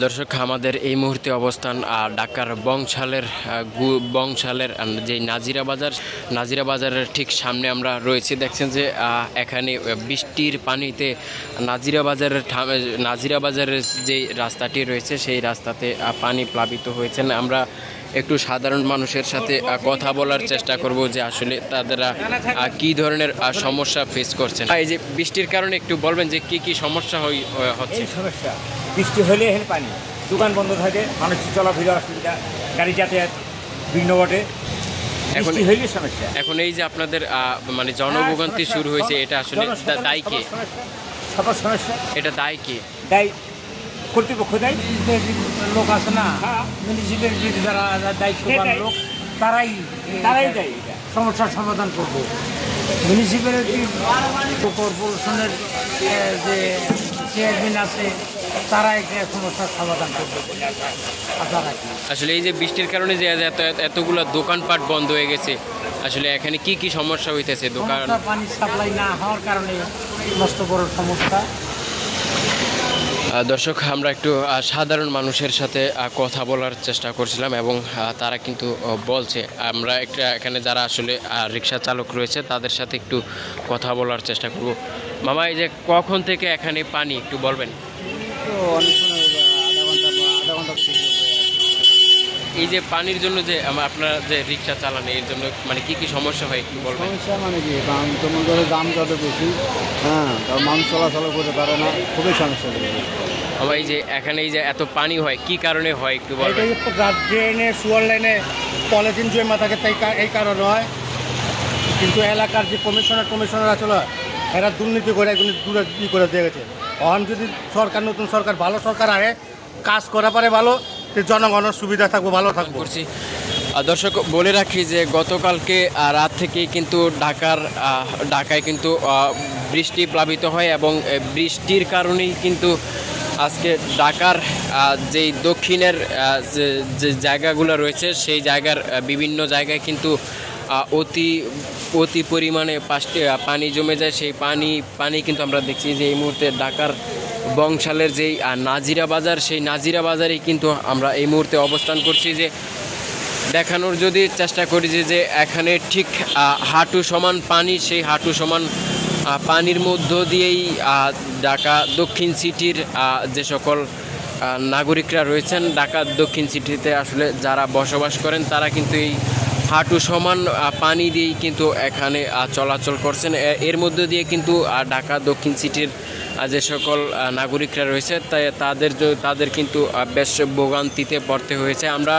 দর্শক, আমাদের এই মুহূর্তে অবস্থান ঢাকার বংশালের যে নাজিরা বাজারের ঠিক সামনে আমরা রয়েছি। দেখছেন যে এখানে বৃষ্টির পানিতে নাজিরা বাজারের যে রাস্তাটি রয়েছে সেই রাস্তাতে পানি প্লাবিত হয়েছেন। আমরা একটু সাধারণ মানুষের সাথে কথা বলার চেষ্টা করব যে আসলে তারা কি ধরনের সমস্যা ফেস করছেন। এই যে বৃষ্টির কারণে একটু বলবেন যে কি সমস্যা হচ্ছে? সমস্যা বৃষ্টি হলে এখানে পানি, দোকান বন্ধ থাকে, মানুষের চলাফেরা অসুবিধা, গাড়ি যাতায়াত বিঘ্ন ঘটে। এখন এই যে আপনাদের মানে জনভোগান্তি শুরু হয়েছে, এটা আসলে দায়ী কে? সবার সমস্যা এটা দায়ী কে? দায়ী কর্তৃপক্ষ, দায়ী লোক আছে না, মিউনিসিপ্যালিটি যারা দায়িত্ববান লোক তারাই দায়ী। সমস্যার সমাধান করব মিউনিসিপ্যালিটি, কর্পোরেশনের যে চেয়ারম্যান আছে তারা একটা সমস্যার সমাধান করবে বলে আশা রাখি। আসলে এই যে বৃষ্টির কারণে যে এতগুলো দোকানপাট বন্ধ হয়ে গেছে, আসলে এখানে কি সমস্যা হইতেছে? দোকান পানি সাপ্লাই না হওয়ার কারণে নষ্ট বড় সমস্যা। দর্শক, আমরা একটু সাধারণ মানুষের সাথে কথা বলার চেষ্টা করছিলাম এবং তারা কিন্তু বলছে, আমরা এখানে যারা আসলে রিক্সা চালক রয়েছে তাদের সাথে একটু কথা বলার চেষ্টা করব। মামা, এই যে কখন থেকে এখানে পানি একটু বলবেন? এই যে পানির জন্য যে আপনারা যে রিক্সা চালান, এর জন্য মানে কি সমস্যা হয় একটু বলবেন? সমস্যা মানে কি, তোমার ধরো দাম যত বেশি, মানুষ চলাচল করতে পারে না, খুবই সমস্যা। আমার এই যে এখানে এই যে এত পানি হয় কি কারণে হয় একটু বলবেন? ড্রেনে, সুয়ার লাইনে পলিথিন জমা থাকে, তাই এই কারণে হয়। কিন্তু এলাকার যে কমিশনার আসলে এরা দুর্নীতি করে দূরে করে দিয়ে গেছে। এখন যদি নতুন সরকার ভালো সরকার আহে, কাজ করা পারে ভালো, জনগণের সুবিধা থাকবো, ভালো থাকবো। দর্শক, বলে রাখি যে গতকালকে রাত থেকেই কিন্তু ঢাকায় কিন্তু বৃষ্টি প্লাবিত হয় এবং বৃষ্টির কারণেই কিন্তু আজকে ঢাকার যেই দক্ষিণের যে জায়গাগুলো রয়েছে সেই জায়গার বিভিন্ন জায়গায় কিন্তু অতি পরিমাণে পানি জমে যায়। সেই পানি কিন্তু আমরা দেখছি যে এই মুহূর্তে ঢাকার বংশালের যেই নাজিরা বাজার, সেই নাজিরা বাজারেই কিন্তু আমরা এই মুহূর্তে অবস্থান করছি। যে দেখানোর যদি চেষ্টা করি যে এখানে ঠিক হাঁটু সমান পানি, সেই হাঁটু সমান পানির মধ্য দিয়েই ঢাকা দক্ষিণ সিটির যে সকল নাগরিকরা রয়েছেন, ঢাকা দক্ষিণ সিটিতে আসলে যারা বসবাস করেন তারা কিন্তু এই হাঁটু সমান পানি দিয়েই কিন্তু এখানে চলাচল করছেন। এর মধ্য দিয়ে কিন্তু ঢাকা দক্ষিণ সিটির যে সকল নাগরিকরা রয়েছে তাদের কিন্তু বেশ ভোগান্তিতে পড়তে হয়েছে। আমরা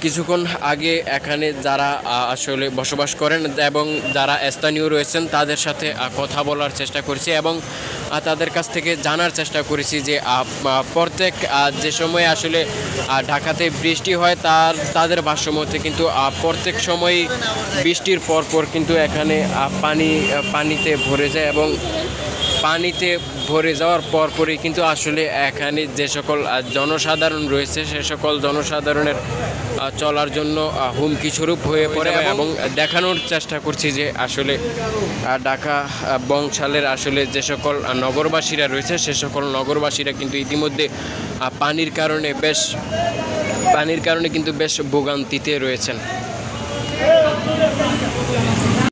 কিছুক্ষণ আগে এখানে যারা আসলে বসবাস করেন এবং যারা স্থানীয় রয়েছেন তাদের সাথে কথা বলার চেষ্টা করেছি এবং তাদের কাছ থেকে জানার চেষ্টা করেছি যে প্রত্যেক যে সময় আসলে ঢাকাতে বৃষ্টি হয় তাদের ভাষ্যমতে কিন্তু প্রত্যেক সময় বৃষ্টির পরপর কিন্তু এখানে পানিতে ভরে যায় এবং পানিতে ভরে যাওয়ার পরপরই কিন্তু আসলে এখানে যে সকল জনসাধারণ রয়েছে সে সকল জনসাধারণের চলার জন্য হুমকি স্বরূপ হয়ে পড়ে এবং দেখানোর চেষ্টা করছি যে আসলে ঢাকা বংশালের আসলে যে সকল নগরবাসীরা রয়েছে সে সকল নগরবাসীরা কিন্তু ইতিমধ্যে পানির কারণে কিন্তু বেশ ভোগান্তিতে রয়েছেন।